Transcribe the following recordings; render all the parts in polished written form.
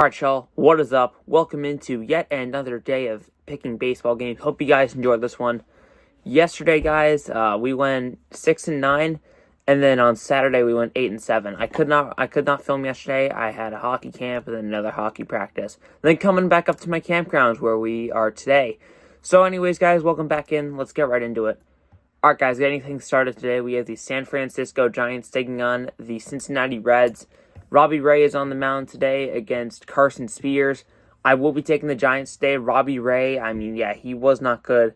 Alright, y'all, what is up? Welcome into yet another day of picking baseball games. Hope you guys enjoyed this one. Yesterday, guys, we went 6-9, and then on Saturday we went 8-7. I could not film yesterday. I had a hockey camp and then another hockey practice. Then coming back up to my campgrounds where we are today. So, anyways, guys, welcome back in. Let's get right into it. Alright, guys, getting things started today. We have the San Francisco Giants taking on the Cincinnati Reds. Robbie Ray is on the mound today against Carson Spears. I will be taking the Giants today. Robbie Ray, he was not good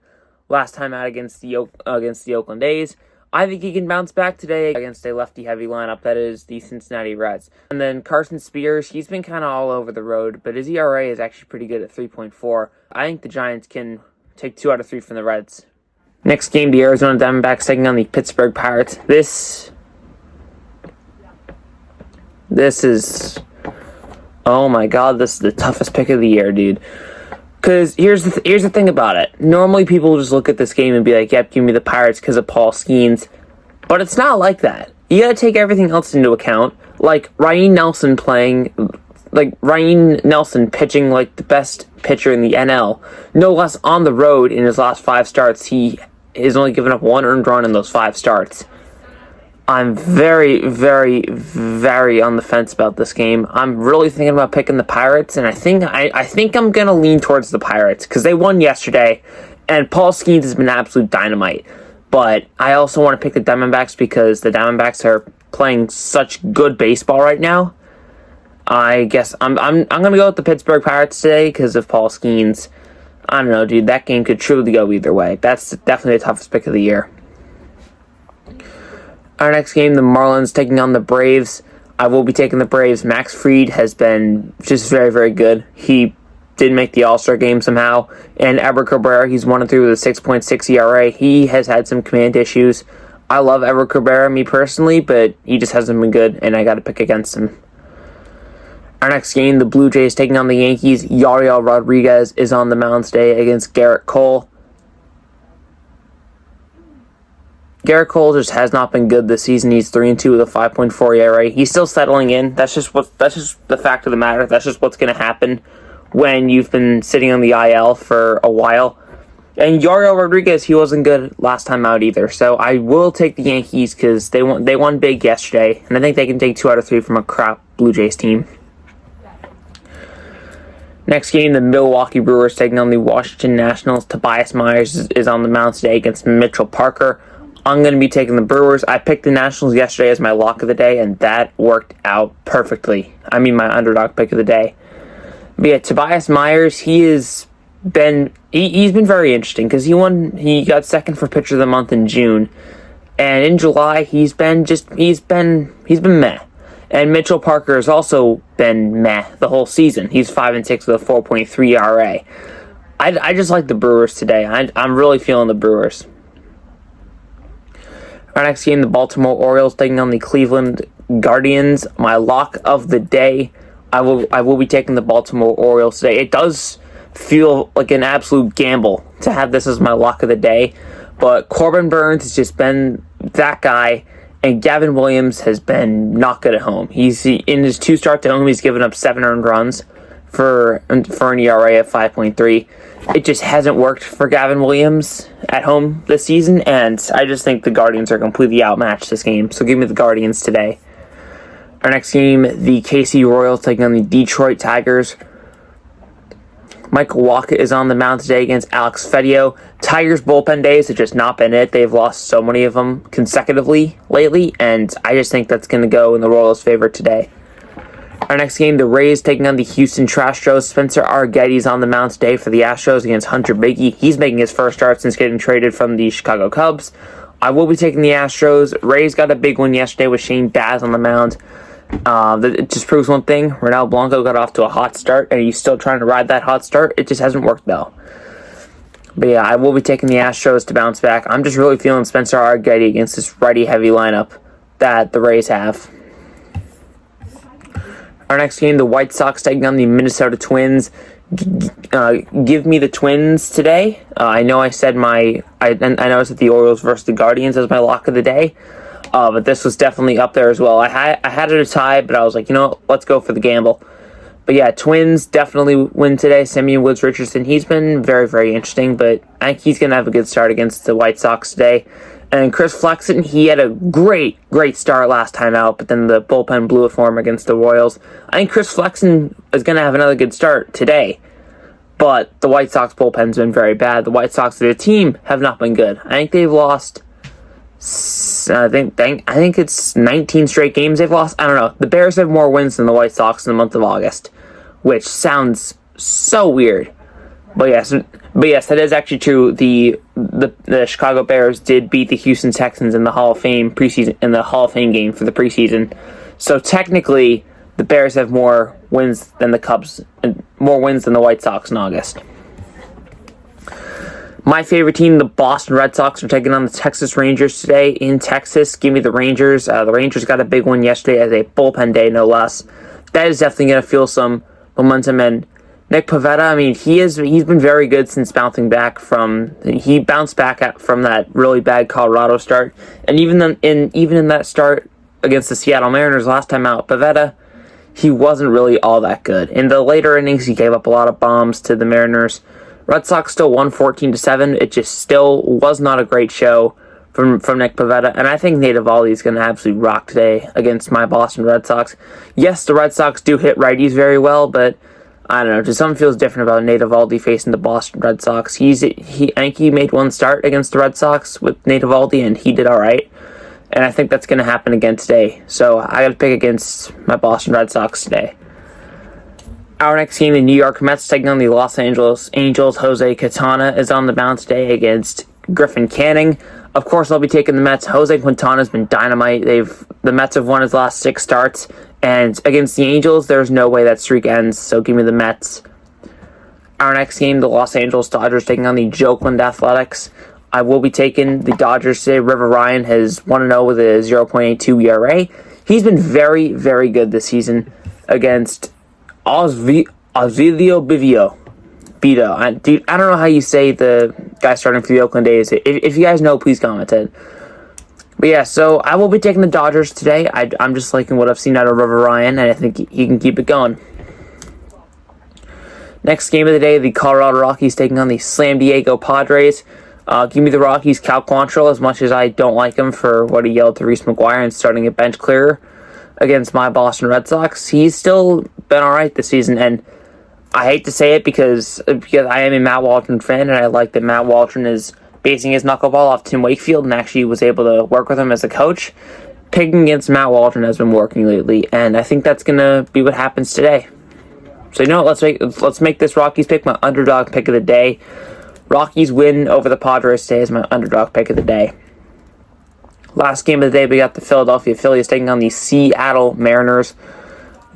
last time out against the Oakland A's. I think he can bounce back today against a lefty-heavy lineup, that is the Cincinnati Reds. And then Carson Spears, he's been kind of all over the road, but his ERA is actually pretty good at 3.4. I think the Giants can take 2 out of 3 from the Reds. Next game, the Arizona Diamondbacks taking on the Pittsburgh Pirates. This is, oh my god, this is the toughest pick of the year, dude. Because here's the thing about it. Normally people just look at this game and be like, yep, give me the Pirates because of Paul Skeens. But it's not like that. You gotta take everything else into account. Like, Ryan Nelson pitching like the best pitcher in the NL. No less on the road in his last 5 starts. He has only given up 1 earned run in those 5 starts. I'm very, very, very on the fence about this game. I'm really thinking about picking the Pirates, and I think I'm gonna lean towards the Pirates because they won yesterday, and Paul Skeens has been absolute dynamite. But I also want to pick the Diamondbacks because the Diamondbacks are playing such good baseball right now. I guess I'm gonna go with the Pittsburgh Pirates today because of Paul Skeens. I don't know, dude. That game could truly go either way. That's definitely the toughest pick of the year. Our next game, the Marlins taking on the Braves. I will be taking the Braves. Max Fried has been just very, very good. He did make the All-Star game somehow. And Edward Cabrera, he's 1-3 with a 6.6 ERA. He has had some command issues. I love Edward Cabrera, me personally, but he just hasn't been good, and I got to pick against him. Our next game, the Blue Jays taking on the Yankees. Yariel Rodriguez is on the mound today against Garrett Cole. Garrett Cole just has not been good this season. He's 3-2 with a 5.4 ERA. He's still settling in. That's just the fact of the matter. That's just what's going to happen when you've been sitting on the IL for a while. And Yariel Rodriguez, he wasn't good last time out either. So I will take the Yankees because they won big yesterday, and I think they can take 2 out of 3 from a crap Blue Jays team. Next game, the Milwaukee Brewers taking on the Washington Nationals. Tobias Myers is on the mound today against Mitchell Parker. I'm going to be taking the Brewers. I picked the Nationals yesterday as my lock of the day, and that worked out perfectly. My underdog pick of the day. But yeah, Tobias Myers, he's been very interesting because he got second for pitcher of the month in June, and in July he's been meh. And Mitchell Parker has also been meh the whole season. He's 5-6 with a 4.3 ERA. I just like the Brewers today. I'm really feeling the Brewers. Our next game, the Baltimore Orioles taking on the Cleveland Guardians. My lock of the day, I will be taking the Baltimore Orioles today. It does feel like an absolute gamble to have this as my lock of the day, but Corbin Burns has just been that guy, and Gavin Williams has been not good at home. In his 2 starts at home, he's given up 7 earned runs for an ERA of 5.3. It just hasn't worked for Gavin Williams at home this season, and I just think the Guardians are completely outmatched this game, so give me the Guardians today. Our next game, the KC Royals taking on the Detroit Tigers. Michael Wacha is on the mound today against Alex Fedio. Tigers' bullpen days have just not been it. They've lost so many of them consecutively lately, and I just think that's going to go in the Royals' favor today. Our next game, the Rays taking on the Houston Astros. Spencer Arguetti is on the mound today for the Astros against Hunter Biggie. He's making his first start since getting traded from the Chicago Cubs. I will be taking the Astros. Rays got a big win yesterday with Shane Baz on the mound. It just proves one thing. Ronel Blanco got off to a hot start, and he's still trying to ride that hot start. It just hasn't worked, though. But yeah, I will be taking the Astros to bounce back. I'm just really feeling Spencer Arguetti against this righty-heavy lineup that the Rays have. Our next game, the White Sox taking on the Minnesota Twins. Give me the Twins today. I know I said I said the Orioles versus the Guardians as my lock of the day. But this was definitely up there as well. I had it a tie, but I was like, let's go for the gamble. But yeah, Twins definitely win today. Simeon Woods Richardson, he's been very, very interesting, but I think he's going to have a good start against the White Sox today. And Chris Flexen, he had a great start last time out, but then the bullpen blew it for him against the Royals. I think Chris Flexen is going to have another good start today, but the White Sox bullpen's been very bad. The White Sox, the team, have not been good. I think they've lost, I think it's 19 straight games they've lost. I don't know. The Bears have more wins than the White Sox in the month of August, which sounds so weird. But yes, that is actually true. The Chicago Bears did beat the Houston Texans in the Hall of Fame game for the preseason. So technically, the Bears have more wins than the Cubs, and more wins than the White Sox in August. My favorite team, the Boston Red Sox, are taking on the Texas Rangers today in Texas. Give me the Rangers. The Rangers got a big one yesterday as a bullpen day, no less. That is definitely going to feel some momentum. And Nick Pivetta, I mean, he's been very good since bouncing back from that really bad Colorado start, and even in that start against the Seattle Mariners last time out, Pivetta, he wasn't really all that good. In the later innings, he gave up a lot of bombs to the Mariners. Red Sox still won 14-7. It just still was not a great show from Nick Pivetta, and I think Nate Eovaldi is going to absolutely rock today against my Boston Red Sox. Yes, the Red Sox do hit righties very well, but I don't know, just something feels different about Nate Eovaldi facing the Boston Red Sox. I think he made one start against the Red Sox with Nate Eovaldi, and he did all right. And I think that's going to happen again today. So I got to pick against my Boston Red Sox today. Our next game, the New York Mets taking on the Los Angeles Angels. Jose Quintana is on the mound today against Griffin Canning. Of course, I'll be taking the Mets. Jose Quintana has been dynamite. The Mets have won his last 6 starts. And against the Angels, there's no way that streak ends, so give me the Mets. Our next game, the Los Angeles Dodgers taking on the Oakland Athletics. I will be taking the Dodgers today. River Ryan has 1-0 with a 0.82 ERA. He's been very, very good this season against Osvilio Bivio. Dude, I don't know how you say the guy starting for the Oakland A's. If you guys know, please comment it. But yeah, so I will be taking the Dodgers today. I'm just liking what I've seen out of River Ryan, and I think he can keep it going. Next game of the day, the Colorado Rockies taking on the San Diego Padres. Give me the Rockies. Cal Quantrill, as much as I don't like him for what he yelled to Reese McGuire and starting a bench clearer against my Boston Red Sox, he's still been all right this season, and I hate to say it because I am a Matt Waldron fan, and I like that Matt Waldron is basing his knuckleball off Tim Wakefield and actually was able to work with him as a coach. Picking against Matt Waldron has been working lately, and I think that's going to be what happens today. So you know what, let's make this Rockies pick my underdog pick of the day. Rockies win over the Padres today as my underdog pick of the day. Last game of the day, we got the Philadelphia Phillies taking on the Seattle Mariners.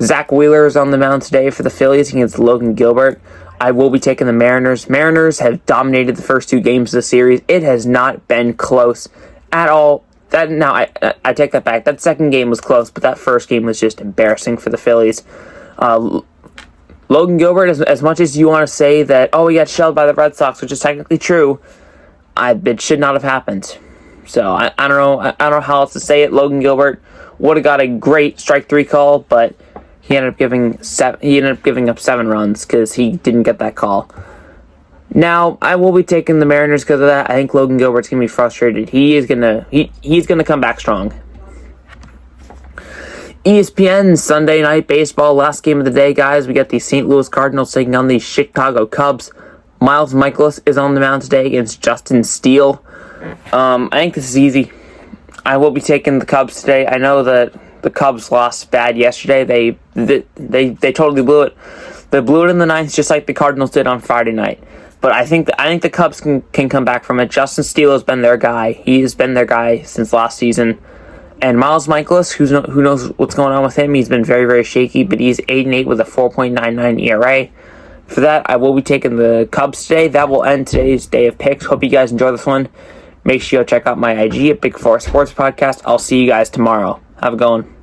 Zach Wheeler is on the mound today for the Phillies against Logan Gilbert. I will be taking the Mariners. Mariners have dominated the first 2 games of the series. It has not been close at all. I take that back. That second game was close, but that first game was just embarrassing for the Phillies. Logan Gilbert, as much as you want to say that, he got shelled by the Red Sox, which is technically true, it should not have happened. So I don't know how else to say it. Logan Gilbert would have got a great strike 3 call, but he ended up giving up 7 runs because he didn't get that call. Now, I will be taking the Mariners because of that. I think Logan Gilbert's going to be frustrated. He's going to come back strong. ESPN Sunday Night Baseball, last game of the day, guys. We got the St. Louis Cardinals taking on the Chicago Cubs. Miles Michaelis is on the mound today against Justin Steele. I think this is easy. I will be taking the Cubs today. I know that the Cubs lost bad yesterday. They totally blew it. They blew it in the ninth, just like the Cardinals did on Friday night. But I think the Cubs can come back from it. Justin Steele has been their guy. He has been their guy since last season. And Miles Michaelis, who knows what's going on with him? He's been very, very shaky, but he's 8-8 with a 4.99 ERA. For that, I will be taking the Cubs today. That will end today's day of picks. Hope you guys enjoy this one. Make sure you check out my IG at Big 4 Sports Podcast. I'll see you guys tomorrow. Have a good one.